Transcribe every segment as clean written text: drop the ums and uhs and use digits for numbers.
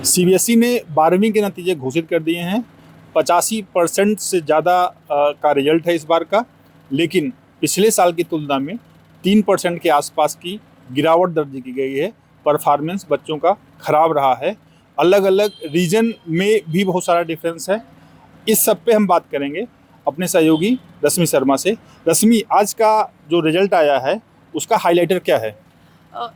CBSE ने 12वीं के नतीजे घोषित कर दिए हैं। 85% से ज़्यादा का रिजल्ट है इस बार का, लेकिन पिछले साल की तुलना में 3% के आसपास की गिरावट दर्ज की गई है। परफॉर्मेंस बच्चों का खराब रहा है। अलग अलग रीजन में भी बहुत सारा डिफरेंस है। इस सब पे हम बात करेंगे अपने सहयोगी रश्मि शर्मा से। रश्मि, आज का जो रिजल्ट आया है उसका हाइलाइटर क्या है?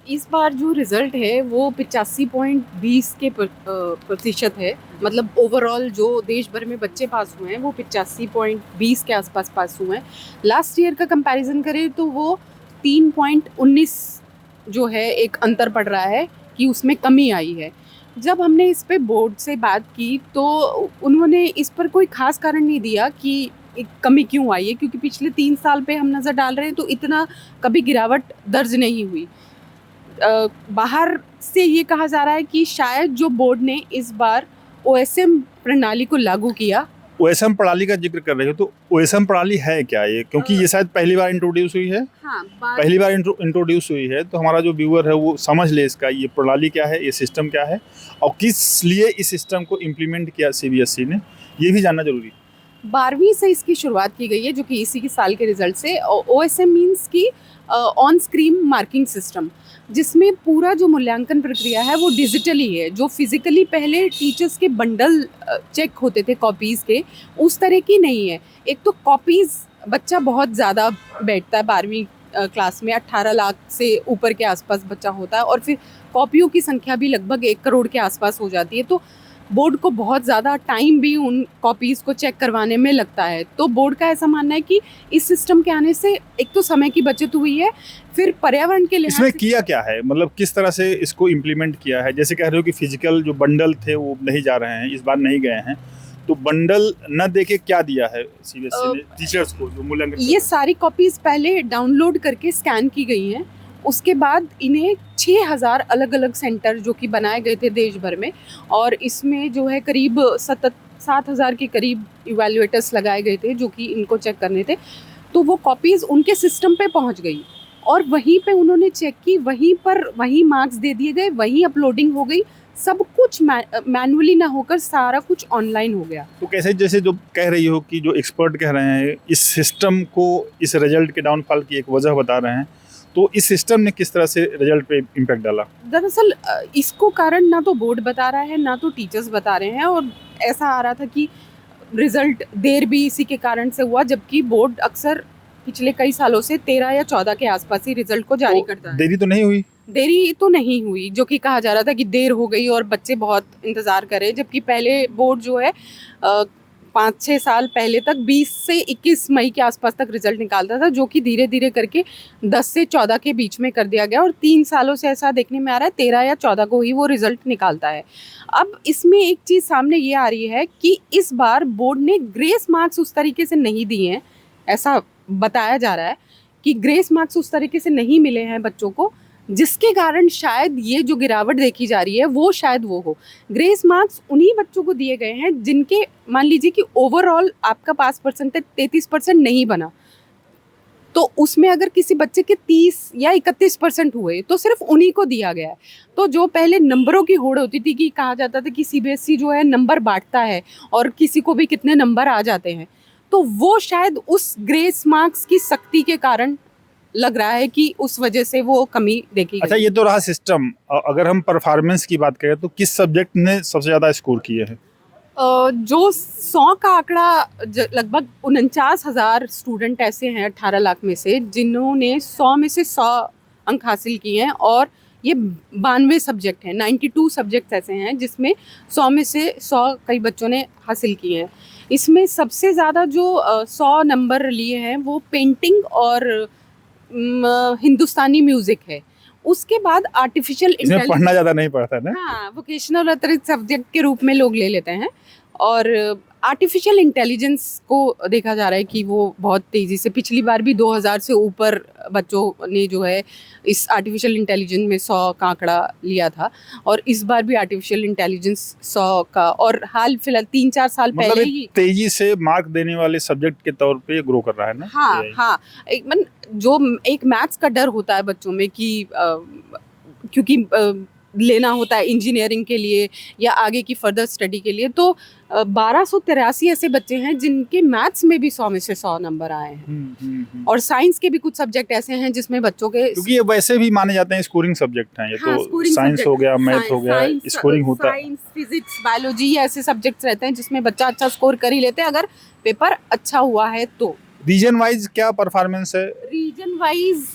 इस बार जो रिज़ल्ट है वो 85.20 के प्रतिशत है। मतलब ओवरऑल जो देश भर में बच्चे पास हुए हैं वो 85.20 के आसपास पास हुए हैं। लास्ट ईयर का कंपैरिजन करें तो वो 3.19 जो है एक अंतर पड़ रहा है कि उसमें कमी आई है। जब हमने इस पे बोर्ड से बात की तो उन्होंने इस पर कोई ख़ास कारण नहीं दिया कि एक कमी क्यों आई है, क्योंकि पिछले 3 साल पे हम नज़र डाल रहे हैं तो इतना कभी गिरावट दर्ज नहीं हुई। बाहर से ये कहा जा रहा है कि शायद जो बोर्ड ने इस बार ओएसएम प्रणाली को लागू किया। ओएसएम प्रणाली का जिक्र कर रहे हो, तो ओएसएम प्रणाली है क्या ये? क्योंकि ये शायद पहली बार इंट्रोड्यूस हुई है। हाँ, पहली बार इंट्रोड्यूस हुई है, तो हमारा जो व्यूअर है वो समझ ले इसका ये प्रणाली क्या है, ये सिस्टम क्या है और किस लिए इस सिस्टम को इम्प्लीमेंट किया सीबीएसई ने, ये भी जानना जरूरी है। 12वीं से इसकी शुरुआत की गई है, जो कि इसी के साल के रिजल्ट से। ओएसएम मीन्स की ऑन स्क्रीन मार्किंग सिस्टम, जिसमें पूरा जो मूल्यांकन प्रक्रिया है वो डिजिटली है। जो फिजिकली पहले टीचर्स के बंडल चेक होते थे कॉपीज़ के, उस तरह की नहीं है। एक तो कॉपीज़ बच्चा बहुत ज़्यादा बैठता है 12वीं क्लास में, 18 लाख से ऊपर के आसपास बच्चा होता है, और फिर कॉपियों की संख्या भी लगभग 1 करोड़ के आसपास हो जाती है। तो बोर्ड को बहुत ज़्यादा टाइम भी उन कॉपीज़ को चेक करवाने में लगता है। तो बोर्ड का ऐसा मानना है कि इस सिस्टम के आने से एक तो समय की बचत हुई है, फिर पर्यावरण के लिहाज इसमें से किया क्या है, मतलब किस तरह से इसको इम्प्लीमेंट किया है? जैसे कह रहे हो कि फिजिकल जो बंडल थे वो नहीं जा रहे हैं, इस बार नहीं गए हैं, तो बंडल न देके क्या दिया है सीबीएसई ने टीचर्स को जो मूल्यांकन? ये सारी कॉपीज़ पहले डाउनलोड करके स्कैन की गई हैं। उसके बाद इन्हें 6000 अलग अलग सेंटर जो कि बनाए गए थे देश भर में, और इसमें जो है करीब 7,000 के करीब इवैल्यूएटर्स लगाए गए थे जो कि इनको चेक करने थे। तो वो कॉपीज़ उनके सिस्टम पे पहुंच गई और वहीं पे उन्होंने चेक की, वहीं पर वहीं मार्क्स दे दिए गए, वहीं अपलोडिंग हो गई। सब कुछ मैनुअली ना होकर सारा कुछ ऑनलाइन हो गया। तो कैसे, जैसे जो कह रही हो कि जो एक्सपर्ट कह रहे हैं इस सिस्टम को, इस रिजल्ट के डाउनफॉल की एक वजह बता रहे हैं, तो इस सिस्टम ने किस तरह से रिजल्ट पे इम्पैक्ट डाला? दरअसल इसको कारण ना तो बोर्ड बता रहा है ना तो टीचर्स बता रहे हैं, और ऐसा आ रहा था कि रिजल्ट देर भी इसी के कारण से हुआ, जबकि बोर्ड अक्सर पिछले कई सालों से 13 या 14 के आसपास ही रिजल्ट को जारी करता है। देरी तो नहीं हुई? देरी तो नहीं हुई, जो कि कहा जा रहा था कि देर हो गई और बच्चे बहुत इंतज़ार करें, जबकि पहले बोर्ड जो है 5-6 साल पहले तक 20 से 21 मई के आसपास तक रिजल्ट निकालता था, जो कि धीरे धीरे करके 10 से 14 के बीच में कर दिया गया, और 3 सालों से ऐसा देखने में आ रहा है 13 या 14 को ही वो रिजल्ट निकालता है। अब इसमें एक चीज़ सामने ये आ रही है कि इस बार बोर्ड ने ग्रेस मार्क्स उस तरीके से नहीं दिए हैं। ऐसा बताया जा रहा है कि ग्रेस मार्क्स उस तरीके से नहीं मिले हैं बच्चों को, जिसके कारण शायद ये जो गिरावट देखी जा रही है वो शायद वो हो। ग्रेस मार्क्स उन्हीं बच्चों को दिए गए हैं जिनके, मान लीजिए कि ओवरऑल आपका पास परसेंटेज 33% नहीं बना, तो उसमें अगर किसी बच्चे के 30 या 31% हुए तो सिर्फ उन्हीं को दिया गया है। तो जो पहले नंबरों की होड़ होती थी कि कहा जाता था कि सीबीएसई जो है नंबर बांटता है और किसी को भी कितने नंबर आ जाते हैं, तो वो शायद उस ग्रेस मार्क्स की सख्ती के कारण लग रहा है कि उस वजह से वो कमी देखी अच्छा, गई। ये तो रहा सिस्टम। अगर हम परफॉर्मेंस की बात करें तो किस सब्जेक्ट ने सबसे ज़्यादा स्कोर किए हैं? जो 100 का आंकड़ा, लगभग 49,000 स्टूडेंट ऐसे हैं 18 लाख में से जिन्होंने 100 में से 100 अंक हासिल किए हैं, और ये 92 सब्जेक्ट हैं, 92 सब्जेक्ट्स ऐसे हैं जिसमें 100 में से 100 कई बच्चों ने हासिल किए हैं। इसमें सबसे ज़्यादा जो 100 नंबर लिए हैं वो पेंटिंग और हिंदुस्तानी म्यूज़िक है। उसके बाद आर्टिफिशियल इसमें पढ़ना इंटेलिजेंस, ज़्यादा नहीं पड़ता ना? हाँ, वोकेशनल अतिरिक्त सब्जेक्ट के रूप में लोग ले लेते हैं। और आर्टिफिशियल इंटेलिजेंस को देखा जा रहा है कि वो बहुत तेज़ी से, पिछली बार भी 2000 से ऊपर बच्चों ने जो है इस आर्टिफिशियल इंटेलिजेंस में 100 का आंकड़ा लिया था, और इस बार भी आर्टिफिशियल इंटेलिजेंस 100 का, और हाल फिलहाल 3-4 साल मतलब पहले ही तेजी से मार्क देने वाले सब्जेक्ट के तौर पे ग्रो कर रहा है ना? हाँ AI? हाँ, जो एक मैथ्स का डर होता है बच्चों में कि क्योंकि लेना होता है इंजीनियरिंग के लिए या आगे की फर्दर स्टडी के लिए, तो 1283 ऐसे बच्चे हैं जिनके मैथ्स में भी 100 में से 100 नंबर आए हैं। और साइंस के भी कुछ सब्जेक्ट ऐसे हैं जिसमें बच्चों के, क्योंकि ये वैसे भी माने जाते हैं स्कोरिंग सब्जेक्ट हैं, ये हाँ, तो साइंस हो गया, मैथ हो गया, स्कोरिंग होता है। साइंस, फिजिक्स, बायोलॉजी ऐसे सब्जेक्ट्स रहते हैं जिसमें बच्चा अच्छा स्कोर कर ही लेते हैं अगर पेपर अच्छा हुआ है तो। रीजन वाइज क्या परफॉर्मेंस है? रीजन वाइज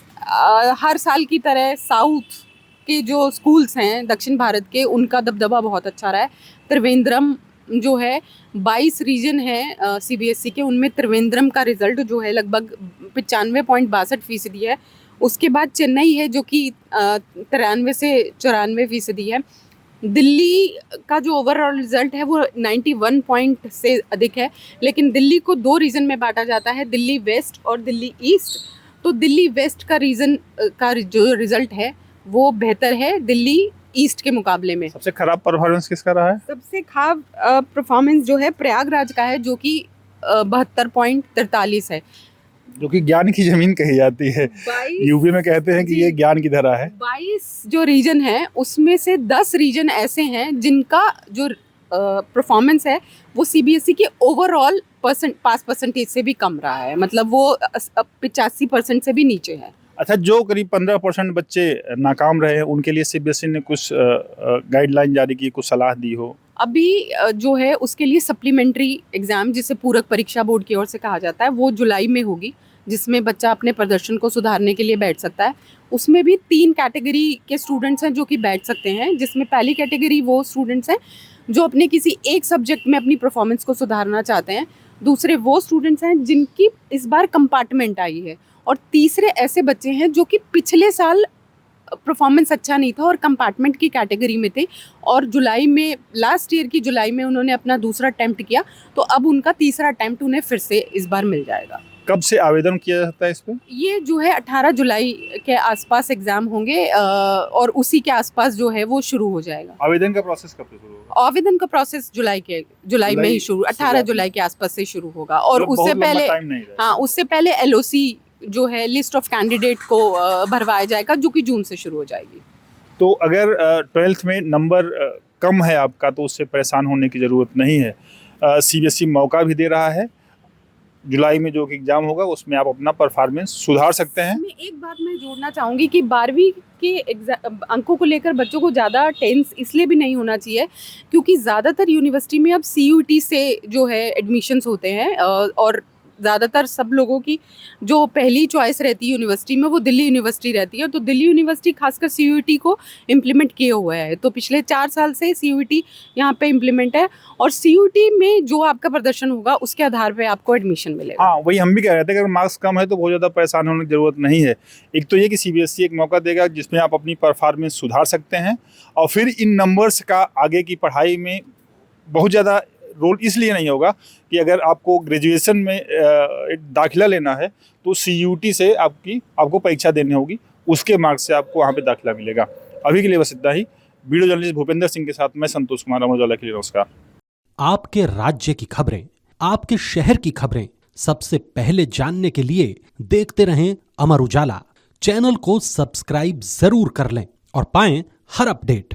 हर साल की तरह साउथ के जो स्कूल्स हैं दक्षिण भारत के, उनका दबदबा बहुत अच्छा रहा है। त्रिवेंद्रम जो है, 22 रीजन है सीबीएसई के, उनमें त्रिवेंद्रम का रिजल्ट जो है लगभग 95.62% है। उसके बाद चेन्नई है जो कि 93 से 94% है। दिल्ली का जो ओवरऑल रिजल्ट है वो 91 पॉइंट से अधिक है, लेकिन दिल्ली को 2 रीजन में बांटा जाता है, दिल्ली वेस्ट और दिल्ली ईस्ट। तो दिल्ली वेस्ट का रीजन का जो रिजल्ट है वो बेहतर है दिल्ली ईस्ट के मुकाबले में। सबसे खराब परफॉर्मेंस किसका रहा है? सबसे खराब परफॉर्मेंस जो है प्रयागराज का है जो कि 72.43 है, जो कि ज्ञान की जमीन कही जाती है। यूपी में कहते हैं कि ये ज्ञान की धरा है। 22 जो रीजन है उसमें से 10 रीजन ऐसे हैं जिनका जो परफॉर्मेंस है वो सीबीएसई के ओवरऑल पास परसेंटेज से भी कम रहा है, मतलब वो 85% से भी नीचे है। अच्छा, जो करीब 15% बच्चे नाकाम रहे हैं उनके लिए सीबीएसई ने कुछ गाइडलाइन जारी की, कुछ सलाह दी हो? अभी जो है उसके लिए सप्लीमेंट्री एग्जाम, जिसे पूरक परीक्षा बोर्ड की ओर से कहा जाता है, वो जुलाई में होगी, जिसमें बच्चा अपने प्रदर्शन को सुधारने के लिए बैठ सकता है। उसमें भी 3 कैटेगरी के स्टूडेंट्स हैं जो कि बैठ सकते हैं, जिसमें पहली कैटेगरी वो स्टूडेंट्स हैं जो अपने किसी एक सब्जेक्ट में अपनी परफॉर्मेंस को सुधारना चाहते हैं, दूसरे वो स्टूडेंट्स हैं जिनकी इस बार कंपार्टमेंट आई है, और तीसरे ऐसे बच्चे हैं जो कि पिछले साल परफॉर्मेंस अच्छा नहीं था और कंपार्टमेंट की कैटेगरी में थे, और जुलाई में, लास्ट ईयर की जुलाई में उन्होंने अपना दूसरा अटेम्प्ट किया, तो अब उनका तीसरा अटेम्प्ट उन्हें फिर से इस बार मिल जाएगा। कब से आवेदन किया जाता है इस पर? ये जो है 18 जुलाई के आसपास एग्जाम होंगे और उसी के आसपास जो है वो शुरू हो जाएगा। आवेदन का प्रोसेस कब से शुरू होगा? आवेदन का प्रोसेस जुलाई में ही शुरू, 18 जुलाई के आसपास से शुरू होगा। और उससे पहले, हाँ, उससे पहले एलओसी जो है, लिस्ट ऑफ कैंडिडेट को भरवाया जाएगा, जो कि जून से शुरू हो जाएगी। तो अगर 12th में नंबर कम है आपका तो उससे परेशान होने की ज़रूरत नहीं है। सीबीएसई मौका भी दे रहा है, जुलाई में जो एग्ज़ाम होगा उसमें आप अपना परफॉर्मेंस सुधार सकते हैं। मैं एक बात मैं जोड़ना चाहूँगी कि 12वीं के अंकों को लेकर बच्चों को ज़्यादा टेंस इसलिए भी नहीं होना चाहिए, क्योंकि ज़्यादातर यूनिवर्सिटी में अब सीयूईटी से जो है एडमिशन्स होते हैं, और ज़्यादातर सब लोगों की जो पहली चॉइस रहती है यूनिवर्सिटी में वो दिल्ली यूनिवर्सिटी रहती है। तो दिल्ली यूनिवर्सिटी खासकर सीयूईटी को इम्प्लीमेंट किए हुआ है, तो पिछले 4 साल से सीयूईटी यहाँ पे इम्प्लीमेंट है, और सीयूईटी में जो आपका प्रदर्शन होगा उसके आधार पे आपको एडमिशन मिलेगा। हाँ, वही हम भी कह रहे थे, अगर मार्क्स कम है तो बहुत ज़्यादा परेशान होने की ज़रूरत नहीं है। एक तो ये कि सीबीएसई एक मौका देगा जिसमें आप अपनी परफॉर्मेंस सुधार सकते हैं, और फिर इन नंबर्स का आगे की पढ़ाई में बहुत ज़्यादा रोल इसलिए नहीं होगा कि अगर आपको ग्रेजुएशन में दाखिला लेना है तो सीयूटी से आपको परीक्षा देनी होगी, उसके मार्क्स से आपको वहाँ पे दाखिला मिलेगा। अभी के लिए बस इतना ही। वीडियो जर्नलिस्ट भूपेंद्र सिंह के साथ मैं संतोष कुमार, अमर उजाला के लिए नमस्कार। आपके राज्य की खबरें, आपके शहर की खबरें सबसे पहले जानने के लिए देखते रहें अमर उजाला। चैनल को सब्सक्राइब जरूर कर लें और पाएं हर अपडेट।